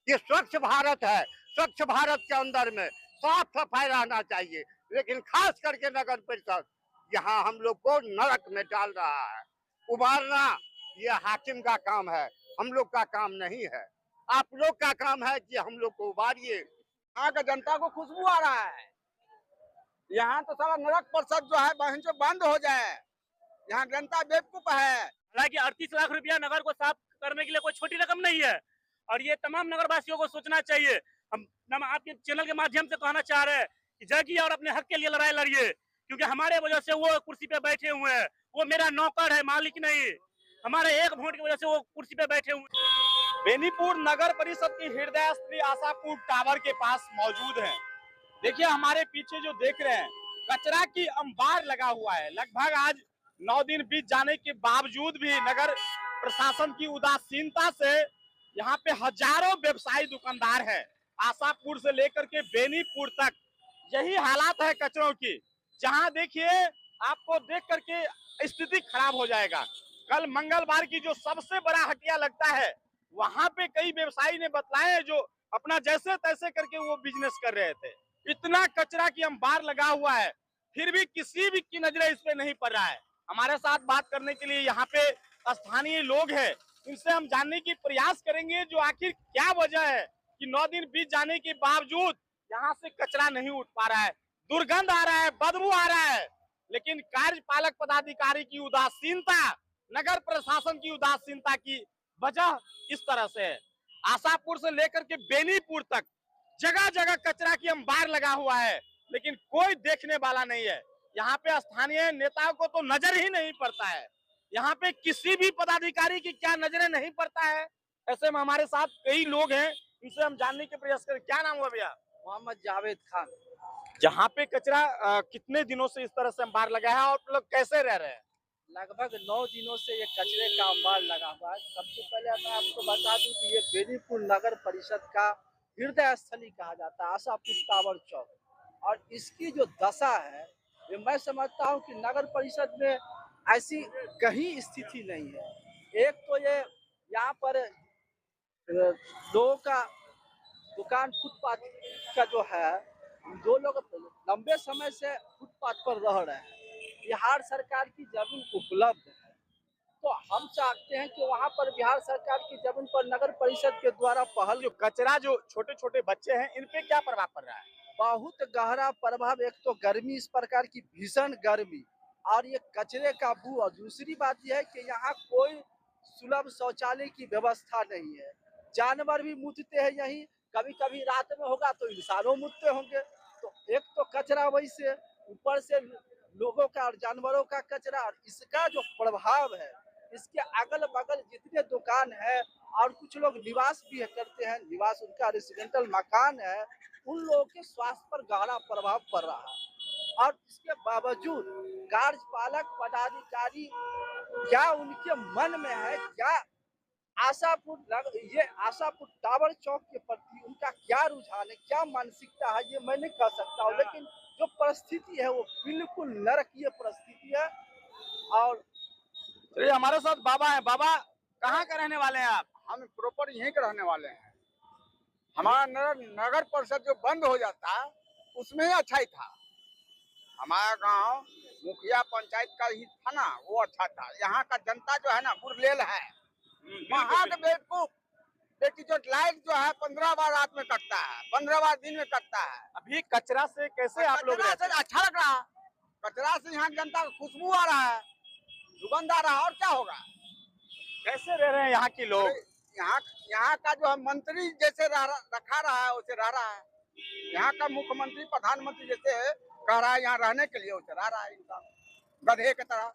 ये स्वच्छ भारत है। स्वच्छ भारत के अंदर में साफ सफाई रहना चाहिए, लेकिन खास करके नगर परिषद यहाँ हम लोग को नरक में डाल रहा है। उबारना ये हाकिम का काम है, हम लोग का काम नहीं है। आप लोग का काम है कि हम लोग को उबारिए। यहाँ का जनता को खुशबू आ रहा है। यहाँ तो सारा नरक परिषद जो है बहन से बंद हो जाए। यहाँ जनता बेवकूफ है। हालांकि 38 लाख रुपया नगर को साफ करने के लिए कोई छोटी रकम नहीं है और ये तमाम नगरवासियों को सोचना चाहिए। हम आपके चैनल के माध्यम से कहना चाह रहे हैं कि जागिए और अपने हक के लिए लड़ाई लड़िए, क्योंकि हमारे वजह से वो कुर्सी पे बैठे हुए हैं। वो मेरा नौकर है, मालिक नहीं। हमारे एक वोट की वजह से वो कुर्सी पे बैठे हुए हैं। बेनीपुर नगर परिषद की हृदय स्थली आशापुर टावर के पास मौजूद है। देखिए हमारे पीछे जो देख रहे हैं, कचरा की अंबार लगा हुआ है। लगभग आज 9 दिन बीत जाने के बावजूद भी नगर प्रशासन की उदासीनता से यहाँ पे हजारों व्यवसायी दुकानदार है। आशापुर से लेकर के बेनीपुर तक यही हालात है कचरों की। जहाँ देखिए आपको देख करके स्थिति खराब हो जाएगा। कल मंगलवार की जो सबसे बड़ा हटिया लगता है, वहां पे कई व्यवसायी ने बतलाए जो अपना जैसे तैसे करके वो बिजनेस कर रहे थे। इतना कचरा की अंबार लगा हुआ है, फिर भी किसी भी की नजरें इस पे नहीं पड़ रहा है। हमारे साथ बात करने के लिए यहाँ पे स्थानीय लोग हैं, इनसे हम जानने की प्रयास करेंगे जो आखिर क्या वजह है कि 9 दिन बीत जाने के बावजूद यहाँ से कचरा नहीं उठ पा रहा है। दुर्गंध आ रहा है, बदबू आ रहा है, लेकिन कार्यपालक पदाधिकारी की उदासीनता, नगर प्रशासन की उदासीनता की वजह इस तरह से है। आशापुर से लेकर के बेनीपुर तक जगह जगह कचरा की अंबार लगा हुआ है, लेकिन कोई देखने वाला नहीं है। यहाँ पे स्थानीय नेताओं को तो नजर ही नहीं पड़ता है। यहाँ पे किसी भी पदाधिकारी की क्या नजरें नहीं पड़ता है। ऐसे में हमारे साथ कई लोग हैं, इनसे हम जानने के प्रयास करें। क्या नाम हुआ भैया? मोहम्मद जावेद खान। जहाँ पे कचरा कितने दिनों से इस तरह से अंबार लगा है और लोग कैसे रह रहे हैं? लगभग 9 दिनों से ये कचरे का अंबार लगा हुआ है। सबसे पहले मैं आपको बता दूं कि ये बेनीपुर नगर परिषद का हृदय स्थली कहा जाता है, आशापुर टावर चौक। और इसकी जो दशा है, ये मैं समझता हूँ कि नगर परिषद में ऐसी कहीं स्थिति नहीं है। एक तो ये यहाँ पर लोगों का दुकान फुटपाथ का जो है, जो लोग लंबे समय से फुटपाथ पर रह रहे हैं, बिहार सरकार की जमीन उपलब्ध है, तो हम चाहते हैं कि वहां पर बिहार सरकार की जमीन पर नगर परिषद के द्वारा पहल। जो कचरा जो छोटे छोटे बच्चे हैं, इन पे क्या प्रभाव पड़ रहा है? बहुत गहरा प्रभाव। एक तो गर्मी, इस प्रकार की भीषण गर्मी, और ये कचरे का बू, और दूसरी बात यह है कि यहाँ कोई सुलभ शौचालय की व्यवस्था नहीं है। जानवर भी मुतते हैं यहीं, कभी कभी रात में होगा तो इंसानों मुतते होंगे। तो एक तो कचरा वही से, ऊपर से लोगों का और जानवरों का कचरा, और इसका जो प्रभाव है, इसके अगल बगल जितने दुकान है और कुछ लोग निवास भी करते हैं, निवास उनका रेसिडेंटल मकान है, उन लोगों के स्वास्थ्य पर गहरा प्रभाव पड़ रहा है। और इसके बावजूद कार्यपालक पदाधिकारी क्या उनके मन में है, क्या ये आशापुर टावर चौक के प्रति उनका क्या रुझान है, क्या मानसिकता है, ये मैं नहीं कह सकता हूँ। लेकिन जो परिस्थिति है वो बिल्कुल नरकीय परिस्थिति है। और चलिए हमारे साथ बाबा है। बाबा, कहाँ के रहने वाले हैं आप? हम प्रॉपर यहीं के रहने वाले हैं। हमारा नगर परिषद जो बंद हो जाता उसमें ही अच्छा ही था। हमारा गांव मुखिया पंचायत का ही था ना, वो अच्छा था। यहाँ का जनता जो है ना, बुरलेल है, वहाँ के बेवकूफ। बेटी जो लाइट जो है 15 बार रात में कटता है, 15 बार दिन में कटता है। अभी कचरा से कैसे आप लोग कचरा से अच्छा लग रहा है। कचरा से यहाँ जनता को खुशबू आ रहा है, दुर्गंध आ रहा है, और क्या होगा? कैसे रह रहे हैं यहाँ के लोग? यहाँ का जो है मंत्री जैसे रखा रहा है वैसे रह रहा है। यहाँ का मुख्यमंत्री प्रधानमंत्री जैसे कह रहा है यहाँ रहने के लिए, वैसे रह रहा है इंसान गधे की तरह।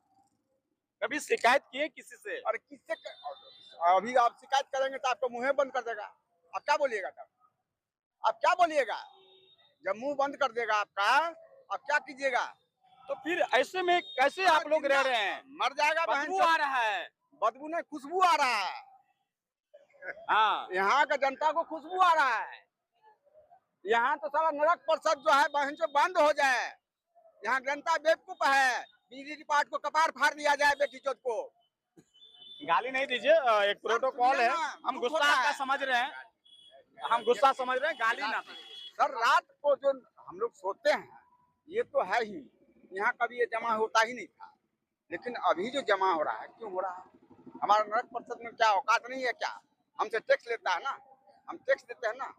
कभी शिकायत किए किसी से? और किससे अभी आप शिकायत करेंगे तो आपको मुंह बंद कर देगा। आप क्या बोलिएगा तब? आप क्या बोलिएगा जब मुंह बंद कर देगा आपका? आप क्या कीजिएगा? तो फिर ऐसे में कैसे आप लोग रह रहे हैं? मर जाएगा। बदबू आ रहा है। बदबू नहीं, खुशबू आ रहा है। हाँ, यहाँ का जनता को खुशबू आ रहा है। यहाँ तो सारा नरक परिषद जो है बहन से बंद हो जाए। यहाँ जनता बेवकूफ है। बिजली डिपार्ट को कपार फाड़ दिया जाए बेटी चोट को। गाली नहीं दीजिए, एक प्रोटोकॉल है, हम गुस्सा आपका समझ रहे हैं। हम गुस्सा समझ रहे हैं, गाली ना दें। सर रात को जो हम लोग सोते हैं ये तो है ही, यहाँ कभी ये जमा होता ही नहीं था, लेकिन अभी जो जमा हो रहा है क्यों हो रहा है? हमारा नगर परिषद में क्या औकात नहीं है क्या? हमसे टैक्स लेता है ना, हम टैक्स देते हैं ना,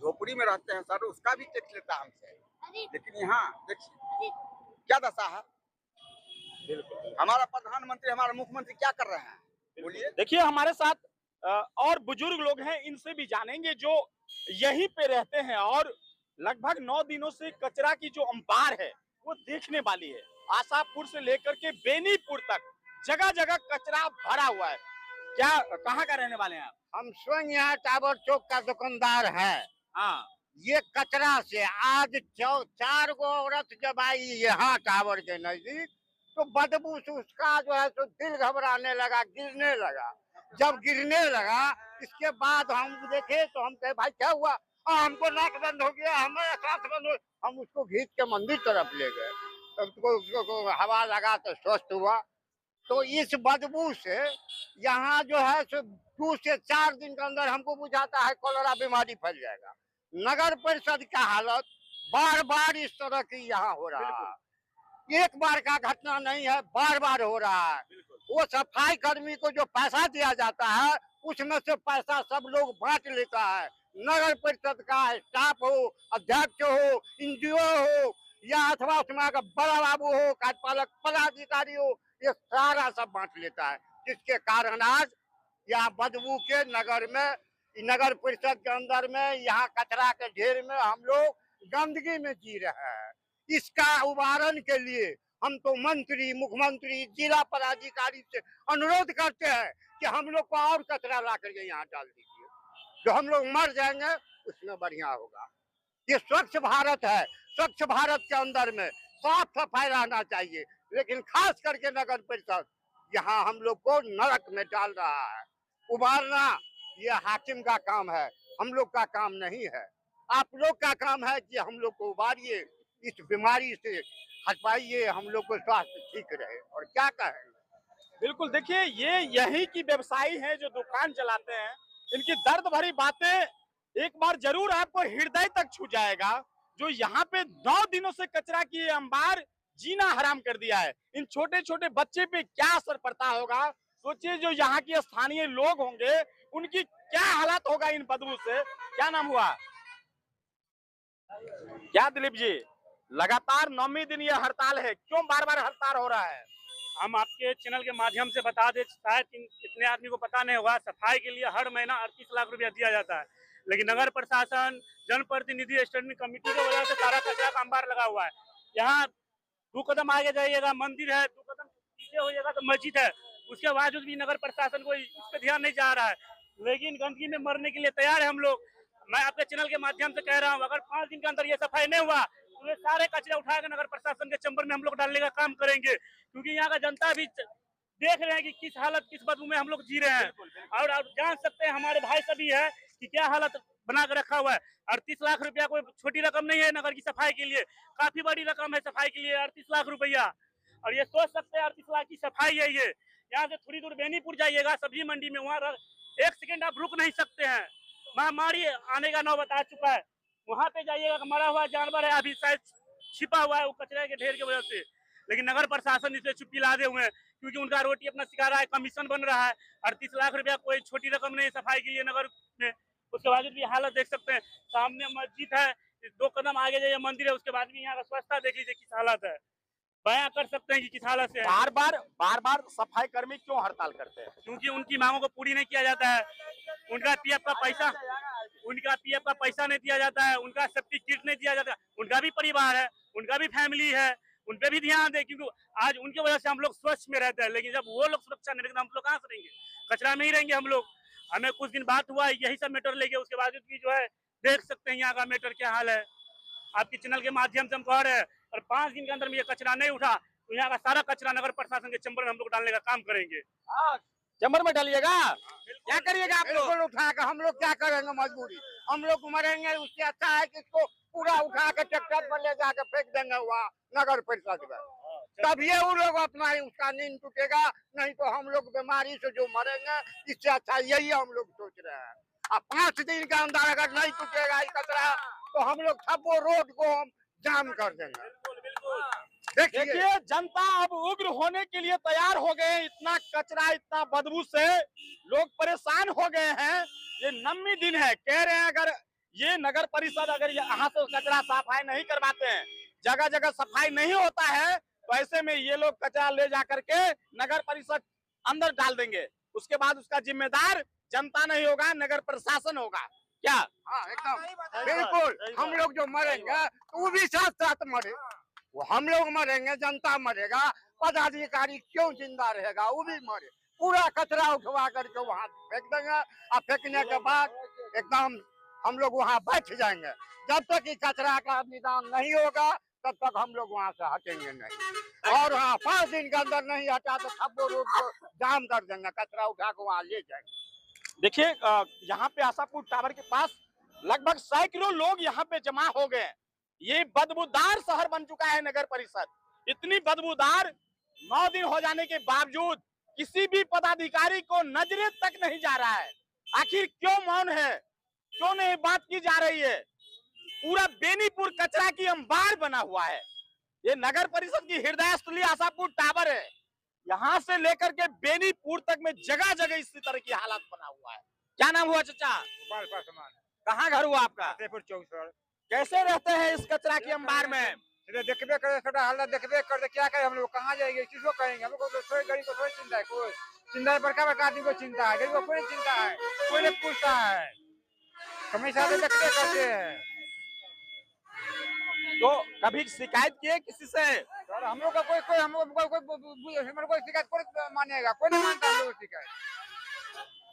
झोपड़ी में रहते हैं सर उसका भी टैक्स लेता है हमसे, लेकिन यहाँ देखिए क्या दशा है। हमारा प्रधानमंत्री हमारा मुख्यमंत्री क्या कर रहे हैं बोलिए। देखिए हमारे साथ और बुजुर्ग लोग हैं, इनसे भी जानेंगे जो यहीं पे रहते हैं और लगभग 9 दिनों से कचरा की जो अंबार है वो देखने वाली है। आशापुर से लेकर के बेनीपुर तक जगह जगह कचरा भरा हुआ है। क्या कहाँ का रहने वाले हैं आप? हम स्वयं यहाँ टावर चौक का दुकानदार है। हाँ, ये कचरा से आज 4 गो औरत जब आई यहाँ टावर के नजदीक तो बदबू से उसका जो है तो दिल घबराने लगा, गिरने लगा। जब गिरने लगा इसके बाद हम देखे तो हम कहे भाई क्या हुआ? हमको नाक बंद हो गया, हमारा सांस बंद हो। हम उसको खींच के मंदिर तरफ ले गए, तो उसको हवा लगा तो स्वस्थ हुआ। तो इस बदबू से यहाँ जो है सो 2 से 4 दिन के अंदर हमको बुझाता है कोलेरा बीमारी फैल जाएगा। नगर परिषद का हालत बार बार इस तरह की यहाँ हो रहा है, एक बार का घटना नहीं है, बार बार हो रहा है। वो सफाई कर्मी को जो पैसा दिया जाता है उसमें से पैसा सब लोग बांट लेता है। नगर परिषद का स्टाफ हो, अध्यक्ष हो, एनजीओ हो या अथवा उसमें का बड़ा बाबू हो, कार्यपालक पदाधिकारी हो, ये सारा सब बांट लेता है, जिसके कारण आज यहाँ बदबू के नगर में, नगर परिषद के अंदर में, यहाँ कचरा के ढेर में हम लोग गंदगी में जी रहे हैं। इसका उबारन के लिए हम तो मंत्री, मुख्यमंत्री, जिला पदाधिकारी से अनुरोध करते हैं कि हम लोग को और कचरा ला करके यहाँ डाल दीजिए, जो हम लोग मर जाएंगे उसमें बढ़िया होगा। ये स्वच्छ भारत है, स्वच्छ भारत के अंदर में साफ सफाई रहना चाहिए, लेकिन खास करके नगर परिषद यहाँ हम लोग को नरक में डाल रहा है। उबारना ये हाकिम का काम है, हम लोग का काम नहीं है। आप लोग का काम है कि हम लोग को उबारिए, इस बीमारी से हटवाइए, हम लोग को स्वास्थ्य ठीक रहे। और क्या कहें। बिल्कुल, देखिए ये यही की व्यवसायी हैं जो दुकान चलाते हैं, इनकी दर्द भरी बातें एक बार जरूर आपको हृदय तक छू जाएगा। जो यहाँ पे 9 दिनों से कचरा की अंबार जीना हराम कर दिया है, इन छोटे छोटे बच्चे पे क्या असर पड़ता होगा सोचिए। जो यहाँ के स्थानीय लोग होंगे उनकी क्या हालत होगा इन बदबू से। क्या नाम हुआ? क्या दिलीप जी, लगातार 9वें दिन ये हड़ताल है, क्यों बार बार हड़ताल हो रहा है? हम आपके चैनल के माध्यम से बता दें, शायद इतने आदमी को पता नहीं होगा, सफाई के लिए हर महीना 38 लाख रुपया दिया जाता है, लेकिन नगर प्रशासन, जनप्रतिनिधि, स्टैंडिंग कमेटी की वजह से सारा कचरा का अंबार लगा हुआ है। यहाँ 2 कदम आगे जाइएगा मंदिर है, 2 कदम पीछे होइएगा तो मस्जिद है, उसके बावजूद भी नगर प्रशासन को इस पर ध्यान नहीं जा रहा है, लेकिन गंदगी में मरने के लिए तैयार है हम लोग। मैं आपके चैनल के माध्यम से कह रहा हूँ, अगर 5 दिन के अंदर ये सफाई नहीं हुआ तो ये सारे कचरा उठा के नगर प्रशासन के चैम्बर में हम लोग डालने का काम करेंगे, क्योंकि यहाँ का जनता भी देख रहे हैं कि किस हालत, किस बदबू में हम लोग जी रहे हैं। और आप जान सकते हैं हमारे भाई सभी है कि क्या हालत बना के रखा हुआ है। 38 लाख रुपया कोई छोटी रकम नहीं है नगर की सफाई के लिए, काफी बड़ी रकम है सफाई के लिए 38 लाख रुपया। और ये सोच सकते हैं 38 लाख की सफाई है ये। यहाँ से थोड़ी दूर बेनीपुर जाइएगा सब्जी मंडी में, वहाँ 1 सेकंड आप रुक नहीं सकते हैं, महामारी आने का नौबत आ चुका है। वहाँ पे जाइएगा, मरा हुआ जानवर है अभी शायद छिपा हुआ है वो कचरे के ढेर की वजह से, लेकिन नगर प्रशासन इसे चुप्पी लादे हुए हैं, क्योंकि उनका रोटी अपना सिखा रहा है, कमीशन बन रहा है। 38 लाख रुपया कोई छोटी रकम नहीं सफाई के लिए नगर में। उसके बावजूद भी हालत देख सकते हैं, सामने मस्जिद है, 2 कदम आगे जाइए मंदिर है, उसके बाद भी यहाँ का स्वच्छता देख लीजिए किस हालत है, बयां कर सकते हैं कि किस हालत से है। बार बार सफाई कर्मी क्यों हड़ताल करते हैं? क्योंकि उनकी मांगों को पूरी नहीं किया जाता है, उनका पीएफ का पैसा नहीं दिया जाता है, उनका सेफ्टी किट नहीं दिया जाता है। उनका भी परिवार है, उनका भी फैमिली है, उन पे भी ध्यान दे, क्योंकि आज उनकी वजह से हम लोग स्वच्छ में रहते हैं। लेकिन जब वो लोग सुरक्षा नहीं रहेंगे हम लोग कहाँ से रहेंगे, कचरा में ही रहेंगे हम लोग। हमें कुछ दिन बात हुआ यही सब मैटर लेके, उसके बावजूद भी जो है देख सकते हैं यहाँ का मैटर क्या हाल है। आपके चैनल के माध्यम से हम कह रहे हैं, और 5 दिन के अंदर में ये कचरा नहीं उठा तो यहाँ का सारा कचरा नगर प्रशासन के चैम्बर में हम लोग डालने का काम करेंगे। चैम्बर में डालिएगा, क्या करिएगा आप लोग? बिल्कुल उठा के हम लोग क्या करेंगे, मजबूरी हम लोग मरेंगे, उससे अच्छा है कि इसको पूरा उठा के ट्रैक्टर पर ले जाके फेंक देंगे वहाँ नगर परिषद में, तब ये वो लोग अपना उसका नींद टूटेगा, नहीं तो हम लोग बीमारी से जो मरेंगे, इससे अच्छा यही हम लोग सोच रहे हैं। अब 5 दिन के अंदर अगर नहीं टूटेगा ये कचरा तो हम लोग सब वो रोड को हम जाम कर देंगे। देखिए देखिए जनता अब उग्र होने के लिए तैयार हो गए। इतना कचरा, इतना बदबू से लोग परेशान हो गए हैं। ये 9वीं दिन है, कह रहे हैं अगर ये नगर परिषद अगर यहाँ से कचरा सफाई नहीं करवाते हैं, जगह जगह सफाई नहीं होता है, तो ऐसे में ये लोग कचरा ले जा करके नगर परिषद अंदर डाल देंगे। उसके बाद उसका जिम्मेदार जनता नहीं होगा, नगर प्रशासन होगा। क्या? हाँ एकदम बिल्कुल। हम लोग जो मरेंगे तो वो भी साथ साथ मरे, वो हम लोग मरेंगे, जनता मरेगा, पदाधिकारी क्यों जिंदा रहेगा, वो भी मरे। पूरा कचरा उठवा करके वहाँ फेंक देंगे और फेंकने के बाद एकदम हम लोग वहाँ बैठ जाएंगे। जब तक कि कचरा का निदान नहीं होगा तब तक हम लोग वहाँ से हटेंगे नहीं। और हाँ 5 दिन के अंदर नहीं हटा तो सब रोड को जाम कर देंगे, कचरा उठा के वहाँ ले जाएंगे। देखिए यहाँ पे आशापुर टावर के पास लगभग सैकड़ों लोग यहाँ पे जमा हो गए। ये बदबूदार शहर बन चुका है नगर परिषद। इतनी बदबूदार 9 दिन हो जाने के बावजूद किसी भी पदाधिकारी को नजरे तक नहीं जा रहा है। आखिर क्यों मौन है, क्यों नहीं बात की जा रही है? पूरा बेनीपुर कचरा की अंबार बना हुआ है। ये नगर परिषद की हृदय स्थली आशापुर टावर है। यहाँ से लेकर के बेनीपुर तक में जगह जगह इसी तरह की हालत बना हुआ है। क्या नाम हुआ चाचा? कहाँ घर हुआ आपका? कैसे रहते हैं इस कचरा की अंबार में? देखबे करे छोटा हालत देखबे कर, क्या करें हम लोग, कहाँ जाएंगे, किसको कहेंगे? हम लोग को थोड़ी गरीब को थोड़ी चिंता है, कोई चिंता है, बड़का बड़का आदमी को चिंता है, गरीब को कोई चिंता है, कोई नहीं पूछता है। हमेशा तो देखते करते हैं। तो कभी शिकायत किए किसी से? और हम लोग का कोई हम लोग कोई शिकायत कोई मानेगा, कोई नहीं मानता हम लोग शिकायत।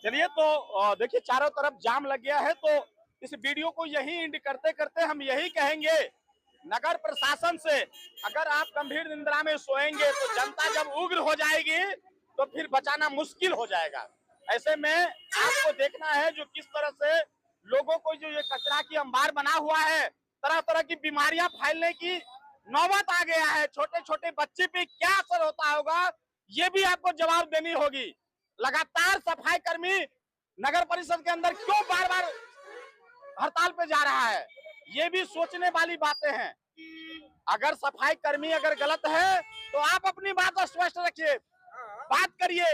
चलिए तो देखिए चारों तरफ जाम लग गया है। तो इस वीडियो को यही एंड करते करते हम यही कहेंगे नगर प्रशासन से, अगर आप गंभीर निंदा में सोएंगे तो जनता जब उग्र हो जाएगी तो फिर बचाना मुश्किल हो जाएगा। ऐसे में आपको देखना है जो किस तरह से लोगों को जो ये कचरा की अंबार बना हुआ है, तरह तरह की बीमारियां फैलने की नौबत आ गया है। छोटे छोटे बच्चे पे क्या असर होता होगा ये भी आपको जवाब देनी होगी। लगातार सफाई कर्मी नगर परिषद के अंदर क्यों बार बार हड़ताल पे जा रहा है, ये भी सोचने वाली बातें हैं। अगर सफाई कर्मी अगर गलत है तो आप अपनी बात स्पष्ट रखिए, बात करिए,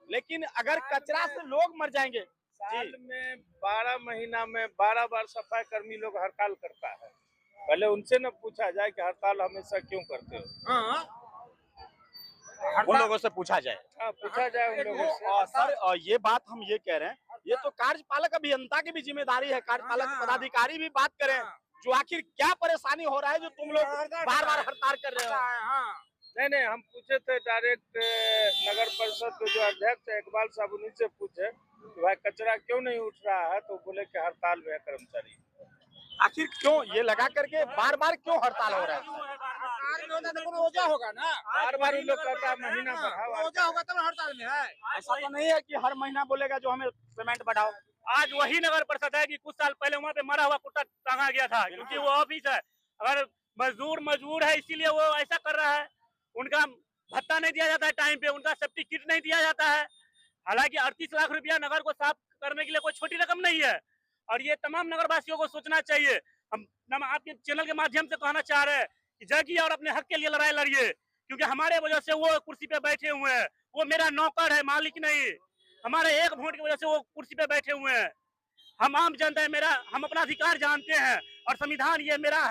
लेकिन अगर कचरा से लोग मर जाएंगे। साल में 12 महीना में 12 बार सफाई कर्मी लोग हड़ताल करता है। पहले उनसे न पूछा जाए कि हड़ताल हमेशा क्यों करते हो? उन लोगों से पूछा जाए। हाँ, पूछा जाए उन लोगों से। सर ये बात हम ये कह रहे हैं, ये तो कार्यपालक अभियंता की भी जिम्मेदारी है, कार्यपालक पदाधिकारी भी बात करें जो आखिर क्या परेशानी हो रहा है जो तुम लोग बार बार हड़ताल कर रहे हो। नहीं, हम पूछे थे डायरेक्ट नगर परिषद के जो अध्यक्ष है इकबाल साहब, उन्हीं से पूछे कि भाई कचरा क्यों नहीं उठ रहा है, तो बोले कि हड़ताल में है कर्मचारी। आखिर क्यों ये लगा करके बार बार क्यों हड़ताल हो रहा है? वजह होगा ना, बार बार उन लोग कहता है महीना बढ़ाओ, वजह होगा तब हड़ताल में है। ऐसा तो नहीं है कि हर महीना बोलेगा जो हमें पेमेंट बढ़ाओ। आज वही नगर परिषद है कि कुछ साल पहले वहाँ पे मरा हुआ कुत्ता टांगा गया था, क्योंकि वो ऑफिस है। अगर मजदूर है इसीलिए वो ऐसा कर रहा है। उनका भत्ता नहीं दिया जाता है टाइम पे, उनका सेफ्टी किट नहीं दिया जाता है। हालांकि 38 लाख रुपया नगर को साफ करने के लिए कोई छोटी रकम नहीं है, और ये तमाम नगरवासियों को सोचना चाहिए। हम आपके चैनल के माध्यम से कहना चाह रहे हैं कि जागिए और अपने हक के लिए लड़ाई लड़िए, क्योंकि हमारे वजह से वो कुर्सी पे बैठे हुए हैं। वो मेरा नौकर है, मालिक नहीं। हमारे एक वोट की वजह से वो कुर्सी पे बैठे हुए हैं। हम आम जनता है, हम अपना अधिकार जानते हैं, और संविधान ये मेरा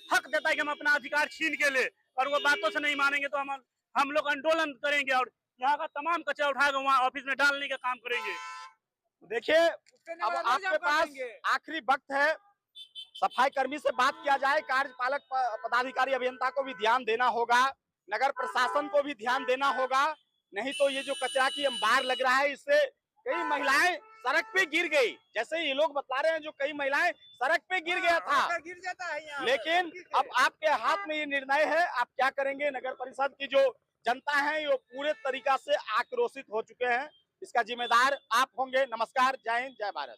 हक देता है कि हम अपना अधिकार छीन के ले, और वो बातों से नहीं मानेंगे तो हम लोग आंदोलन करेंगे और यहाँ का तमाम कचरा उठा के वहाँ ऑफिस में डालने का काम करेंगे। देखिए अब आपके पास आखिरी वक्त है, सफाई कर्मी से बात किया जाए, कार्यपालक पदाधिकारी अभियंता को भी ध्यान देना होगा, नगर प्रशासन को भी ध्यान देना होगा। नहीं तो ये जो कचरा की अंबार लग रहा है इससे कई महिलाएं सड़क पे गिर गई। जैसे ये लोग बता रहे हैं जो कई महिलाएं सड़क पे गिर गया था, गिर जाता है यहाँ। लेकिन अब आपके हाथ में ये निर्णय है, आप क्या करेंगे। नगर परिषद की जो जनता है वो पूरे तरीका से आक्रोशित हो चुके हैं, इसका जिम्मेदार आप होंगे। नमस्कार, जय हिंद, जय भारत।